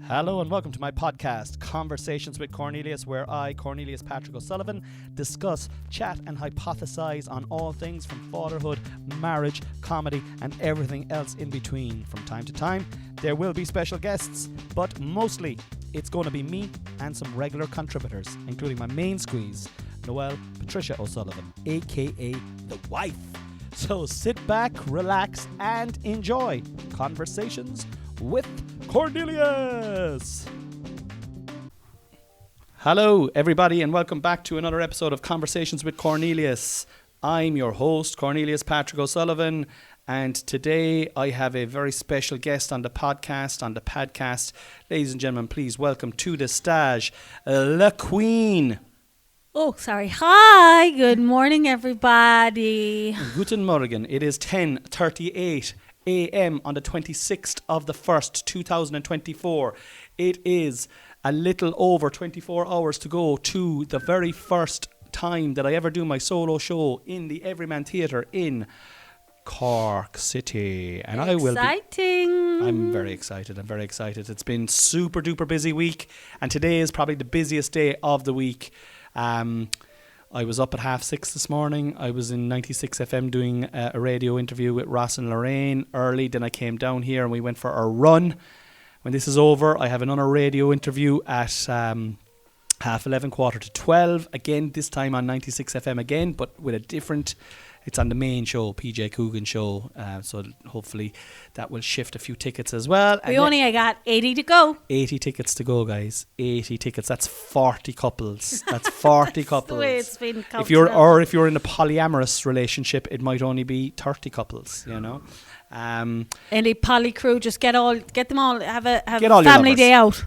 Hello and welcome to my podcast, Conversations with Cornelius, where I, Cornelius Patrick O'Sullivan, discuss, chat and hypothesize on all things from fatherhood, marriage, comedy and everything else in between. From time to time, there will be special guests, but mostly it's going to be me and some regular contributors, including my main squeeze, Noelle Patricia O'Sullivan, aka the wife. So sit back, relax and enjoy Conversations with Cornelius. Hello everybody and welcome back to another episode of Conversations with Cornelius. I'm your host Cornelius Patrick O'Sullivan, and today I have a very special guest on the podcast. Ladies and gentlemen, please welcome to the stage La Queen. Oh, sorry. Hi, good morning everybody. Guten Morgen. It is 10:38 a.m. on the 26th of the 1st, 2024. It is a little over 24 hours to go to the very first time that I ever do my solo show in the Everyman Theatre in Cork City. And Exciting. I'm very excited. It's been super duper busy week, and today is probably the busiest day of the week. I was up at 6:30 this morning. I was in 96 FM doing a radio interview with Ross and Lorraine early. Then I came down here and we went for a run. When this is over, I have another radio interview at 11:30, 12:15. Again, this time on 96 FM again, but with a different... It's on the main show, PJ Coogan show. So hopefully that will shift a few tickets as well. We only got 80 to go. 80 tickets to go, guys. 80 tickets. That's 40 couples. That's 40 couples. The way it's been if you're in a polyamorous relationship, it might only be 30 couples, you know. Any poly crew, just get them all, have a lovers. family day out.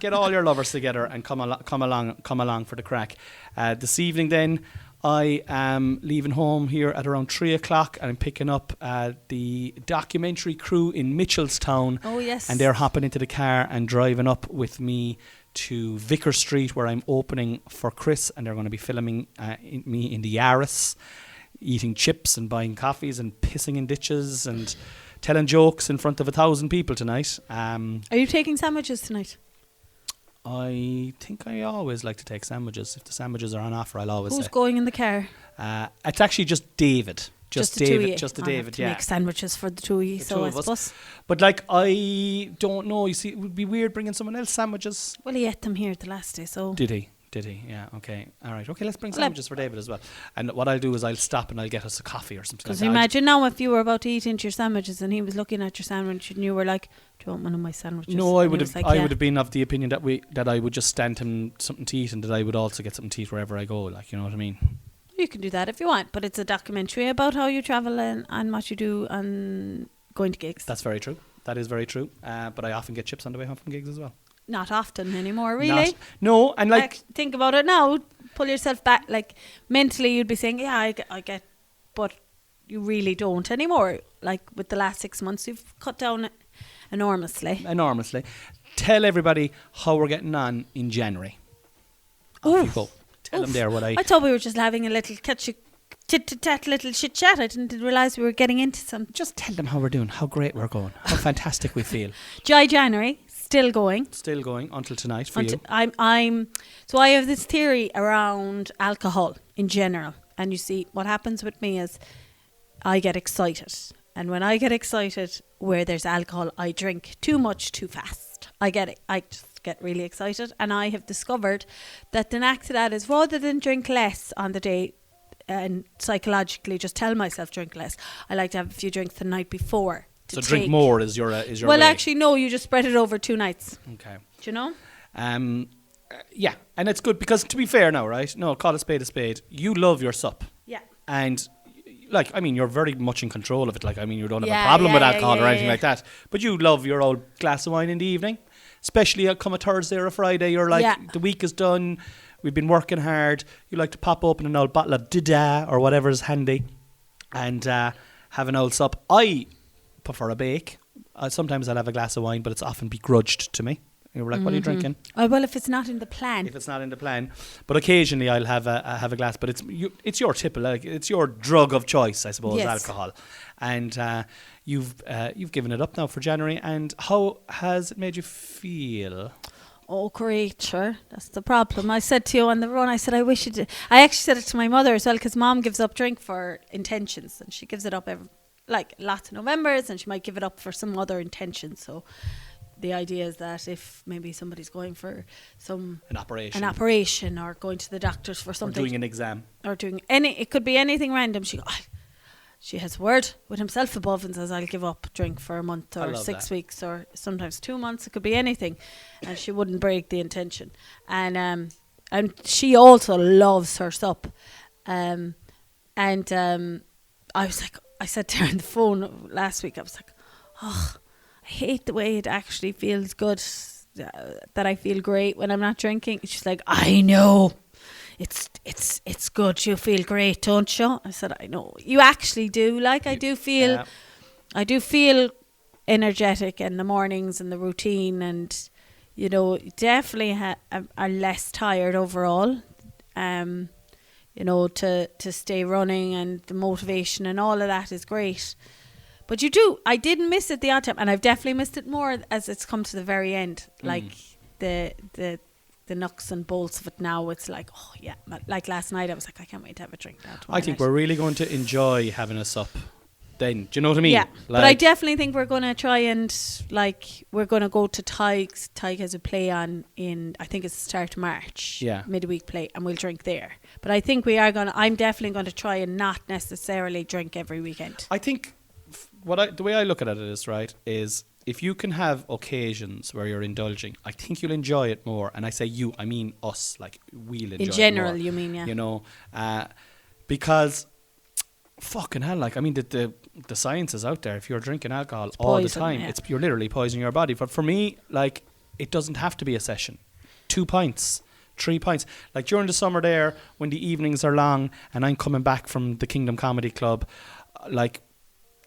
Get all your lovers together and come along for the crack. This evening then, I am leaving home here at around 3 o'clock and I'm picking up the documentary crew in Mitchellstown. Oh, yes. And they're hopping into the car and driving up with me to Vicar Street, where I'm opening for Chris, and they're going to be filming me in the Yaris, eating chips and buying coffees and pissing in ditches and telling jokes in front of 1,000 people tonight. Are you taking sandwiches tonight? I think I always like to take sandwiches. If the sandwiches are on offer, I'll always Who's going in the car? It's actually just David. Just David, yeah. Make sandwiches for the two of you, so I suppose. But like, I don't know. You see, it would be weird bringing someone else sandwiches. Well, he ate them here the last day, so. Did he? Yeah, okay. All right. Okay, let's bring sandwiches for David as well. And what I'll do is I'll stop and I'll get us a coffee or something like that. Because imagine now if you were about to eat into your sandwiches and he was looking at your sandwich and you were like, do you want one of my sandwiches? No, I would have been of the opinion that I would just stand him something to eat and that I would also get something to eat wherever I go, like, you know what I mean? You can do that if you want, but it's a documentary about how you travel and what you do and going to gigs. That's very true. That is very true. But I often get chips on the way home from gigs as well. Not often anymore, really. No, and like... think about it now. Pull yourself back. Like, mentally you'd be saying, yeah, I get... But you really don't anymore. Like, with the last 6 months, you've cut down enormously. Tell everybody how we're getting on in January. Off you go. Tell them there what I thought we were just having a little little chit chat. I didn't realise we were getting into some... Just tell them how we're doing, how great we're going, how fantastic we feel. January... Still going until tonight for you. So I have this theory around alcohol in general, and you see what happens with me is I get excited, and when I get excited where there's alcohol, I drink too much too fast. I just get really excited, and I have discovered that the knack to that is rather than drink less on the day and psychologically just tell myself drink less, I like to have a few drinks the night before. So drink more is your well way. Actually no, you just spread it over 2 nights. Okay. Do you know? Yeah, and it's good because, to be fair now, right? No, call a spade. You love your sup. Yeah. And like, I mean, you're very much in control of it. Like, I mean, you don't have a problem with alcohol or anything like that. But you love your old glass of wine in the evening, especially come a Thursday or a Friday. You're like, the week is done. We've been working hard. You like to pop open an old bottle of Dada or whatever is handy and have an old sup. I prefer a bake. Sometimes I'll have a glass of wine, but it's often begrudged to me. You were like, what are you drinking? Oh, well, if it's not in the plan. If it's not in the plan. But occasionally I'll have a glass. But it's your typical, like, it's your drug of choice, I suppose, Yes. alcohol. And you've given it up now for January. And how has it made you feel? Oh, great, sure. That's the problem. I said to you on the run, I said, I wish you did. I actually said it to my mother as well, because Mom gives up drink for intentions, and she gives it up like lots of Novembers, and she might give it up for some other intention. So the idea is that if maybe somebody's going for an operation or going to the doctors for something. Or doing an exam. Or doing it could be anything random. She has a word with himself above and says, I'll give up drink for a month or 6 weeks or sometimes 2 months. It could be anything. And she wouldn't break the intention. And she also loves her sup. I was like, I said to her on the phone last week, I was like, I hate the way it actually feels good, that I feel great when I'm not drinking. She's like, I know. It's good. You feel great, don't you? I said, I know. You actually do. Like, I do feel energetic in the mornings and the routine, and definitely are less tired overall. To stay running, and the motivation and all of that is great. But I didn't miss it the odd time, and I've definitely missed it more as it's come to the very end. Like the nuts and bolts of it now, it's like, oh yeah, like last night I was like, I can't wait to have a drink now. I think we're really going to enjoy having a sup then. Do you know what I mean? Yeah, but I definitely think we're going to try and, like, we're going to go to Tig. Tig has a play on in, I think it's the start of March. Yeah. Midweek play, and we'll drink there. But I think I'm definitely going to try and not necessarily drink every weekend. I think the way I look at it is if you can have occasions where you're indulging, I think you'll enjoy it more. And I say you, I mean us, like, we'll enjoy it more. In general, you mean, yeah. Because fucking hell, like, I mean, the science is out there. If you're drinking alcohol all poison, the time, yeah. you're literally poisoning your body. But for me, like, it doesn't have to be a session. 2 pints, 3 pints. Like, during the summer there, when the evenings are long and I'm coming back from the Kingdom Comedy Club, like,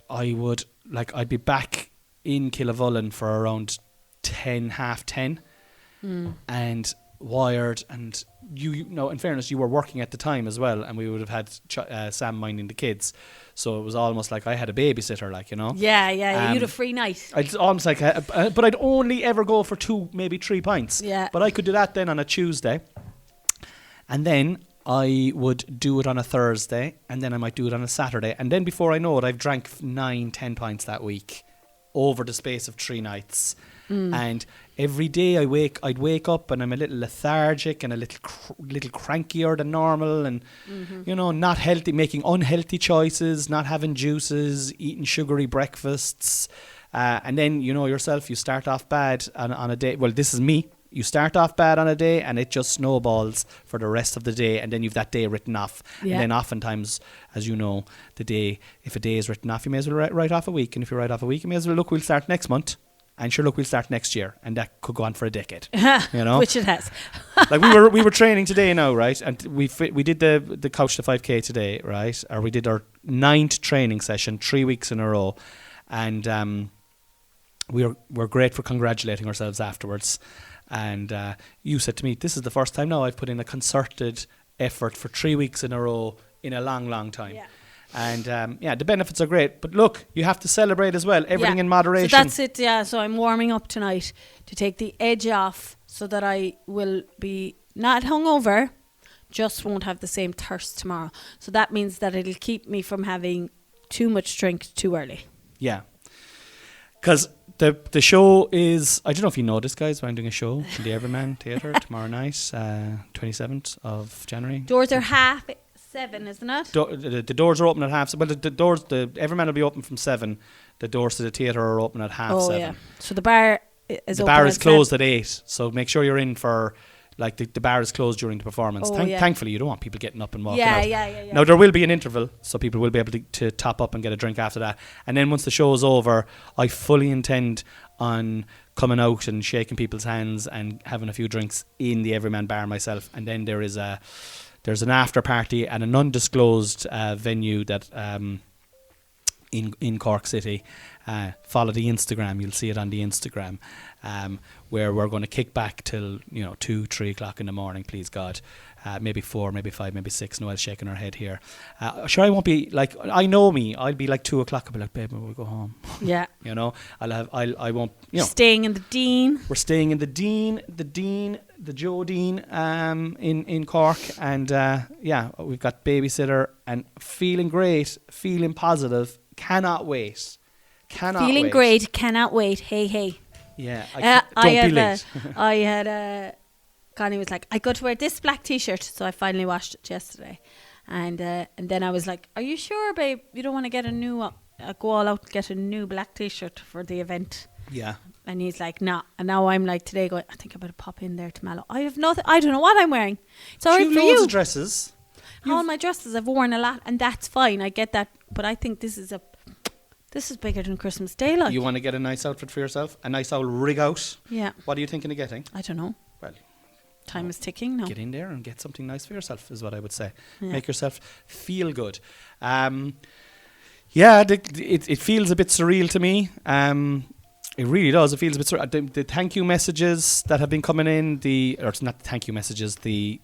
I'd be back in Killavullen for around 10, half 10, and wired. And you know, in fairness, you were working at the time as well, and we would have had Sam minding the kids, so it was almost like I had a babysitter, like, you know. Yeah, you had a free night. It's almost like, but I'd only ever go for 2, maybe 3 pints. Yeah. But I could do that then on a Tuesday, and then I would do it on a Thursday, and then I might do it on a Saturday, and then before I know it, I've drank 9, 10 pints that week over the space of 3 nights. And every day I'd wake up and I'm a little lethargic and a little crankier than normal, and not healthy, making unhealthy choices, not having juices, eating sugary breakfasts, and then yourself, you start off bad on a day. Well, this is me. You start off bad on a day and it just snowballs for the rest of the day, and then you've that day written off. Yeah. And then oftentimes, as you know, if a day is written off, you may as well write off a week. And if you write off a week, you may as well, look, we'll start next month. And sure, look, we'll start next year. And that could go on for a decade. Which it has. Like, we were training today now, right? And we did the Couch to 5K today, right? Or we did our 9th training session 3 weeks in a row. And we're great for congratulating ourselves afterwards. And you said to me, this is the first time now I've put in a concerted effort for 3 weeks in a row in a long, long time. Yeah. And the benefits are great. But look, you have to celebrate as well. Everything in moderation. So that's it, yeah. So I'm warming up tonight to take the edge off so that I will be not hungover, just won't have the same thirst tomorrow. So that means that it'll keep me from having too much drink too early. Yeah. Because the show is, I don't know if you know this, guys, but I'm doing a show in the Everyman Theatre tomorrow night, 27th of January. Doors are 7:30, isn't it? The doors are open at 7:30. Well, the Everyman will be open from 7. The doors to the theatre are open at 7:30. Oh, yeah. So the bar is open. The bar is closed at 8. So make sure you're in for, like, the bar is closed during the performance. Thankfully, you don't want people getting up and walking out. Yeah. Now, there will be an interval, so people will be able to top up and get a drink after that. And then once the show is over, I fully intend on coming out and shaking people's hands and having a few drinks in the Everyman bar myself. And then there's an after party at an undisclosed venue that in Cork City. Follow the Instagram, you'll see it on the Instagram, where we're going to kick back till 2-3 o'clock in the morning, please God. Maybe 4, maybe 5, maybe 6. Noel's shaking her head here. Sure, I won't be like, I know me, I'll be like 2 o'clock, I'll be like, babe, we'll go home. Yeah. I won't, Staying in the Dean. We're staying in the Joe Dean in Cork, and we've got babysitter and feeling great, feeling positive, cannot wait. Feeling great, cannot wait. Hey. Yeah, don't be late. I had Connie was like, I got to wear this black t-shirt, so I finally washed it yesterday, and then I was like, are you sure, babe, you don't want to get a new go all out and get a new black t-shirt for the event? Yeah. And he's like, nah. And now I'm like, today going, I think I better pop in there to Mallow. I have nothing. I don't know what I'm wearing. It's all right for you. Loads of dresses. All my dresses I've worn a lot, and that's fine. I get that, but I think this is bigger than Christmas Day. Like, you want to get a nice outfit for yourself, a nice old rig out. Yeah. What are you thinking of getting? I don't know. Well, time is ticking now. Get in there and get something nice for yourself, is what I would say. Yeah. Make yourself feel good. It feels a bit surreal to me. It really does. It feels a bit surreal. The thank you messages that have been coming in, it's not the thank you messages, the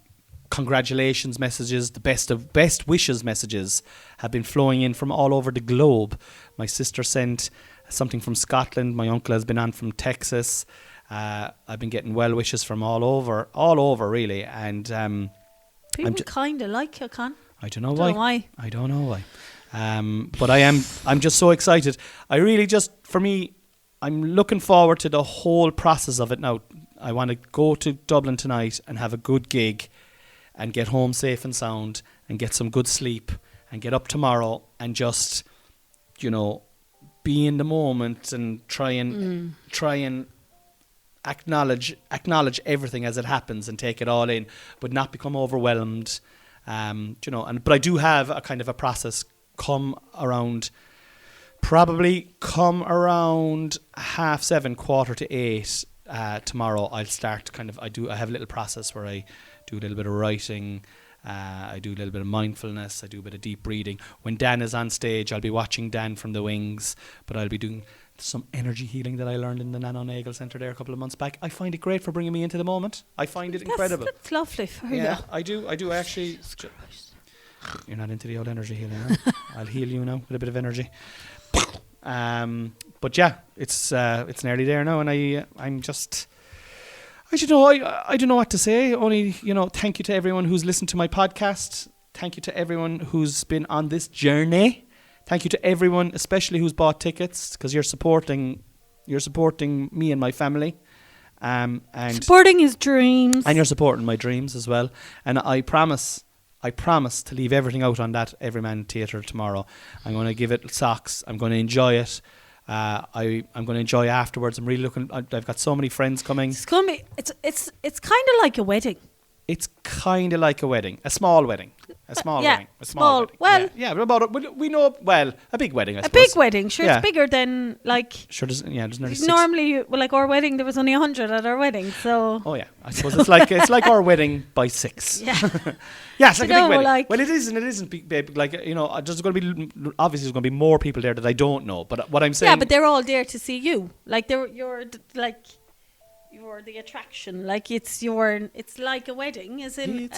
congratulations messages, the best wishes messages have been flowing in from all over the globe. My sister sent something from Scotland. My uncle has been on from Texas. I've been getting well wishes from all over really, and people kind of like you, Con. I don't know why. I don't know why. But I'm just so excited. I really just, for me, I'm looking forward to the whole process of it now. I want to go to Dublin tonight and have a good gig and get home safe and sound and get some good sleep and get up tomorrow and just, be in the moment and try and acknowledge everything as it happens and take it all in, but not become overwhelmed. But I do have a kind of a process come around 7:30, 7:45 tomorrow. I'll start I have a little process where I do a little bit of writing, I do a little bit of mindfulness, I do a bit of deep breathing. When Dan is on stage, I'll be watching Dan from the wings, but I'll be doing some energy healing that I learned in the Nano Nagel Centre there a couple of months back. I find it great for bringing me into the moment. I find it incredible. That's lovely for you. Yeah, I do actually. You're not into the old energy healing, huh? I'll heal you now with a bit of energy. But yeah, it's nearly there now, and I'm just, I don't know what to say. Only, thank you to everyone who's listened to my podcast. Thank you to everyone who's been on this journey. Thank you to everyone, especially who's bought tickets, because you're supporting me and my family, and supporting his dreams, and you're supporting my dreams as well. And I promise to leave everything out on that Everyman Theatre tomorrow. I'm going to give it socks. I'm going to enjoy it. I'm going to enjoy afterwards. I'm really looking. I've got so many friends coming. It's going to be. It's kind of like a wedding. It's kind of like a wedding, a small wedding, a small wedding, a small wedding. Well, yeah, we know. Well, a big wedding. I suppose. Big wedding. Sure, it's bigger than like. Sure, there's nearly normally, like our wedding, there was only 100 at our wedding. So. Oh yeah, I suppose it's like our wedding by 6. Yeah. Yeah, it's like a big wedding. Like, well, it is and it isn't big. Like there's going to be obviously there's going to be more people there that I don't know. But what I'm saying. Yeah, but they're all there to see you. Like you're the attraction. Like it's like a wedding, as in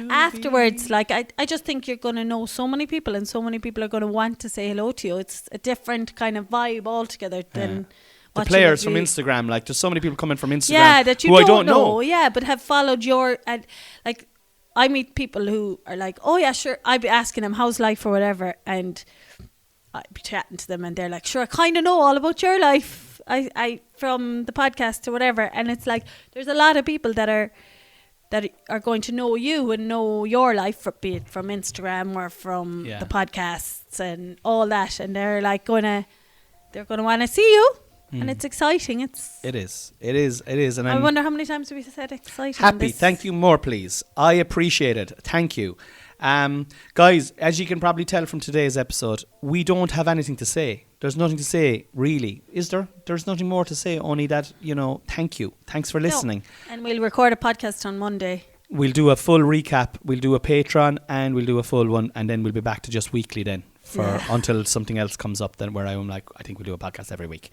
afterwards. Be. Like I just think you're going to know so many people, and so many people are going to want to say hello to you. It's a different kind of vibe altogether than. The players from Instagram, like there's so many people coming from Instagram that you don't know. Yeah, but have followed like I meet people who are like, oh yeah, sure. I'd be asking them how's life or whatever, and I'd be chatting to them, and they're like, sure, I kind of know all about your life. I from the podcast or whatever, and it's like there's a lot of people that are going to know you and know your life, be it from Instagram or from the podcasts and all that, and they're like they're gonna want to see you. And it's exciting. It is, and I wonder how many times we said exciting. Happy. Thank you more, please. I appreciate it. Thank you, guys. As you can probably tell from today's episode, we don't have anything to say. There's nothing to say, really, is there? There's nothing more to say. Only that thank you. Thanks for listening. No. And we'll record a podcast on Monday. We'll do a full recap. We'll do a Patreon, and we'll do a full one, and then we'll be back to just weekly then. until something else comes up, then where I'm like, I think we'll do a podcast every week.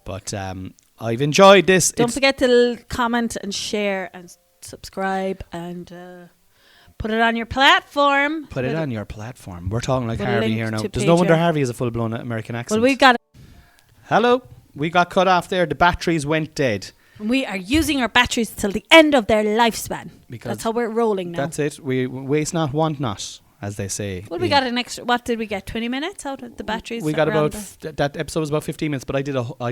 But I've enjoyed this. Don't forget to comment and share and subscribe and put it on your platform. Put it on your platform. We're talking like With a Harvey link here now. to There's no wonder Patreon. Harvey has a full-blown American accent. Well, we've got Hello. We got cut off there. The batteries went dead. we are using our batteries till the end of their lifespan. Because that's how we're rolling now. That's it. We waste not, want not, as they say. Well, we got an extra. What did we get? 20 minutes out of the batteries. We got around about that episode was about 15 minutes, but I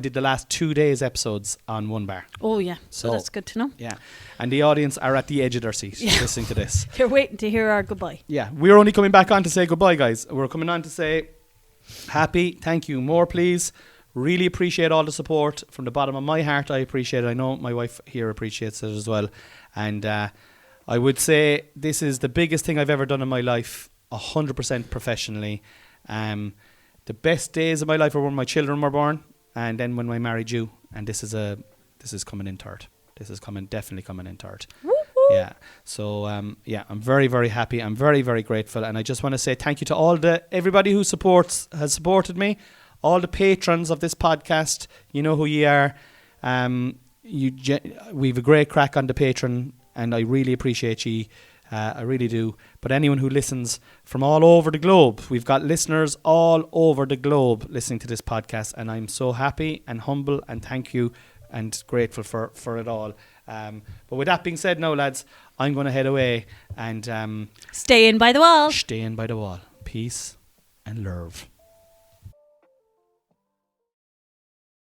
did the last 2 days episodes on one bar. Oh yeah, So so that's good to know. Yeah, and the audience are at the edge of their seat listening to this. You're waiting to hear our goodbye. Yeah, we're only coming back on to say goodbye, guys. We're coming on to say happy, thank you, more please. Really appreciate all the support from the bottom of my heart. I appreciate it. I know my wife here appreciates it as well. And I would say this is the biggest thing I've ever done in my life, 100% professionally. The best days of my life were when my children were born, and then when I married you. And this is coming in third. This is definitely coming in third. Yeah. So I'm very, very happy. I'm very, very grateful, and I just want to say thank you to everybody who has supported me, all the patrons of this podcast. You know who you are. We've a great crack on the Patreon, and I really appreciate you. I really do. But anyone who listens from all over the globe, we've got listeners all over the globe listening to this podcast, and I'm so happy and humble and thank you and grateful for it all. But with that being said now, lads, I'm going to head away and Stay in by the wall. stay in by the wall. Peace and love.